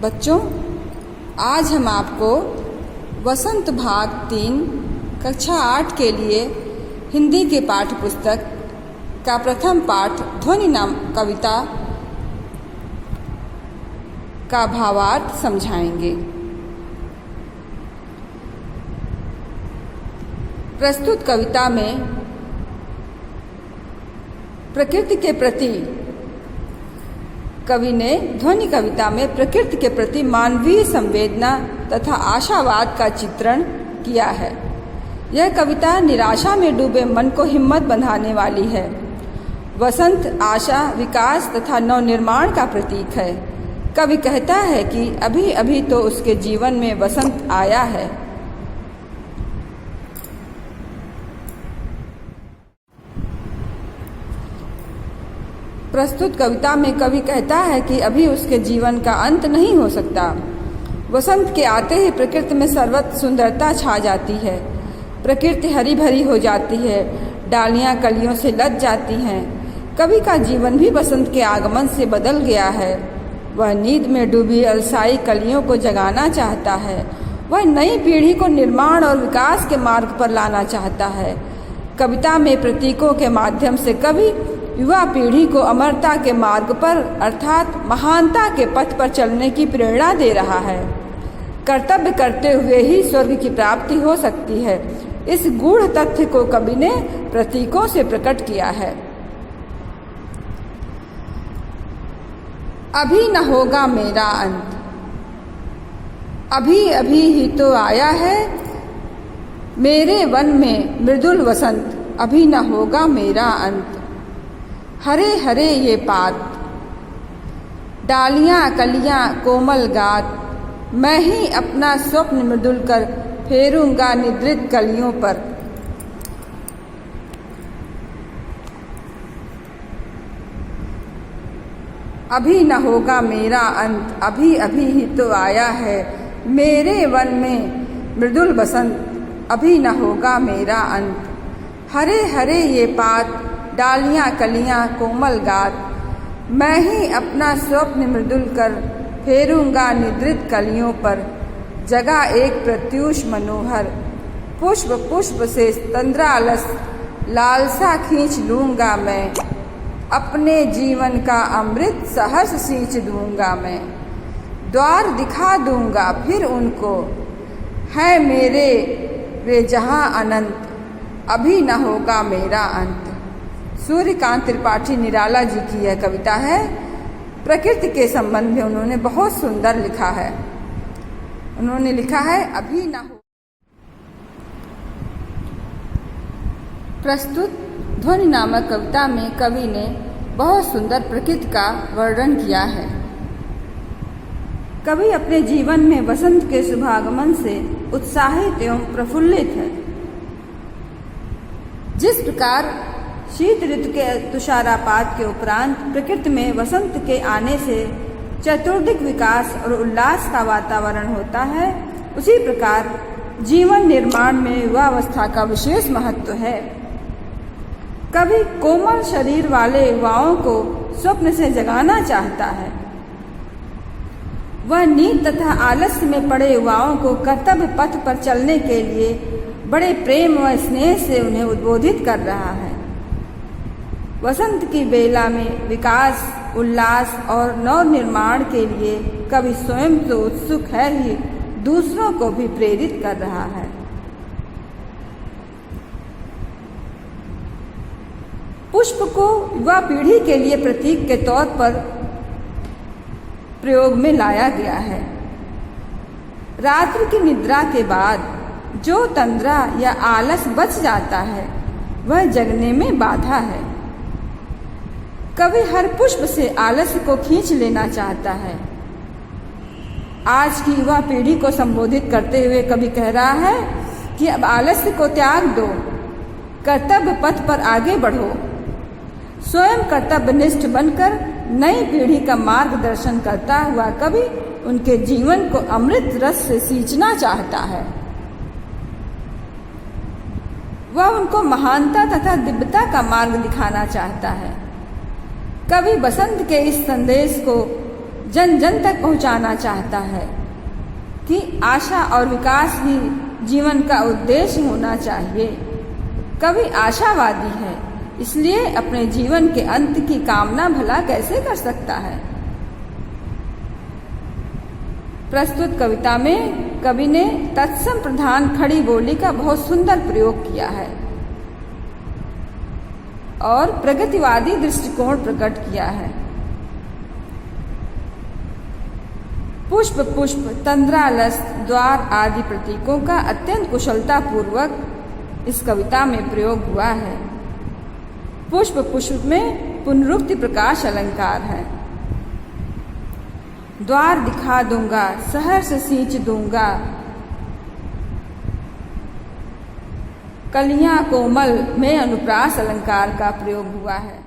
बच्चों, आज हम आपको वसंत भाग 3 कक्षा 8 के लिए हिंदी के पाठ्य पुस्तक का प्रथम पाठ ध्वनि नाम कविता का भावार्थ समझाएंगे। प्रस्तुत कविता में प्रकृति के प्रति कवि ने ध्वनि कविता में प्रकृति के प्रति मानवीय संवेदना तथा आशावाद का चित्रण किया है। यह कविता निराशा में डूबे मन को हिम्मत बंधाने वाली है। वसंत आशा, विकास तथा नवनिर्माण का प्रतीक है। कवि कहता है कि अभी अभी तो उसके जीवन में वसंत आया है। प्रस्तुत कविता में कवि कहता है कि अभी उसके जीवन का अंत नहीं हो सकता। वसंत के आते ही प्रकृति में सर्वत्र सुंदरता छा जाती है। प्रकृति हरी भरी हो जाती है, डालियां कलियों से लद जाती हैं। कवि का जीवन भी वसंत के आगमन से बदल गया है। वह नींद में डूबी अलसाई कलियों को जगाना चाहता है। वह नई पीढ़ी को निर्माण और विकास के मार्ग पर लाना चाहता है। कविता में प्रतीकों के माध्यम से कवि युवा पीढ़ी को अमरता के मार्ग पर अर्थात महानता के पथ पर चलने की प्रेरणा दे रहा है। कर्तव्य करते हुए ही स्वर्ग की प्राप्ति हो सकती है। इस गूढ़ तथ्य को कवि ने प्रतीकों से प्रकट किया है। अभी न होगा मेरा अंत, अभी अभी ही तो आया है मेरे वन में मृदुल वसंत, अभी न होगा मेरा अंत। हरे हरे ये पात, डालियां कलियां कोमल गात, मैं ही अपना स्वप्न मृदुल कर फेरूंगा निद्रित कलियों पर। अभी न होगा मेरा अंत, अभी अभी ही तो आया है मेरे वन में मृदुल बसंत, अभी न होगा मेरा अंत। हरे हरे ये पात, डालियां कलियां कोमल गात, मैं ही अपना स्वप्न मृदुल कर फेरूंगा निद्रित कलियों पर। जगा एक प्रत्यूष मनोहर, पुष्प पुष्प से तंद्रालस लालसा खींच लूंगा मैं। अपने जीवन का अमृत सहर्ष सींच दूंगा मैं। द्वार दिखा दूंगा फिर उनको, है मेरे वे जहां अनंत, अभी न होगा मेरा अंत। सूर्यकांत त्रिपाठी निराला जी की यह कविता है। प्रकृति के संबंध में उन्होंने बहुत सुंदर लिखा है। उन्होंने लिखा है अभी न हो। प्रस्तुत ध्वनि नामक कविता में कवि ने बहुत सुंदर प्रकृति का वर्णन किया है। कवि अपने जीवन में वसंत के शुभागमन से उत्साहित एवं प्रफुल्लित है। जिस प्रकार शीत ऋतु के तुषारापात के उपरांत प्रकृति में वसंत के आने से चतुर्दिक विकास और उल्लास का वातावरण होता है, उसी प्रकार जीवन निर्माण में युवावस्था का विशेष महत्व है। कवि कोमल शरीर वाले युवाओं को स्वप्न से जगाना चाहता है। वह नींद तथा आलस्य में पड़े युवाओं को कर्तव्य पथ पर चलने के लिए बड़े प्रेम व स्नेह से उन्हें उद्बोधित कर रहा है। वसंत की बेला में विकास, उल्लास और नवनिर्माण के लिए कवि स्वयं तो उत्सुक है ही, दूसरों को भी प्रेरित कर रहा है। पुष्प को युवा पीढ़ी के लिए प्रतीक के तौर पर प्रयोग में लाया गया है। रात्रि की निद्रा के बाद जो तंद्रा या आलस बच जाता है, वह जगने में बाधा है। कवि हर पुष्प से आलस्य को खींच लेना चाहता है। आज की युवा पीढ़ी को संबोधित करते हुए कवि कह रहा है कि अब आलस्य को त्याग दो, कर्तव्य पथ पर आगे बढ़ो। स्वयं कर्तव्यनिष्ठ बनकर नई पीढ़ी का मार्गदर्शन करता हुआ कवि उनके जीवन को अमृत रस से सींचना चाहता है। वह उनको महानता तथा दिव्यता का मार्ग दिखाना चाहता है। कवि बसंत के इस संदेश को जन जन तक पहुंचाना चाहता है कि आशा और विकास ही जीवन का उद्देश्य होना चाहिए। कवि आशावादी है, इसलिए अपने जीवन के अंत की कामना भला कैसे कर सकता है। प्रस्तुत कविता में कवि ने तत्सम प्रधान खड़ी बोली का बहुत सुंदर प्रयोग किया है और प्रगतिवादी दृष्टिकोण प्रकट किया है। पुष्प पुष्प, तंद्रालस, द्वार आदि प्रतीकों का अत्यंत कुशलता पूर्वक इस कविता में प्रयोग हुआ है। पुष्प पुष्प में पुनरुक्ति प्रकाश अलंकार है। द्वार दिखा दूंगा, सहर्ष सींच दूंगा, कलियां कोमल में अनुप्रास अलंकार का प्रयोग हुआ है।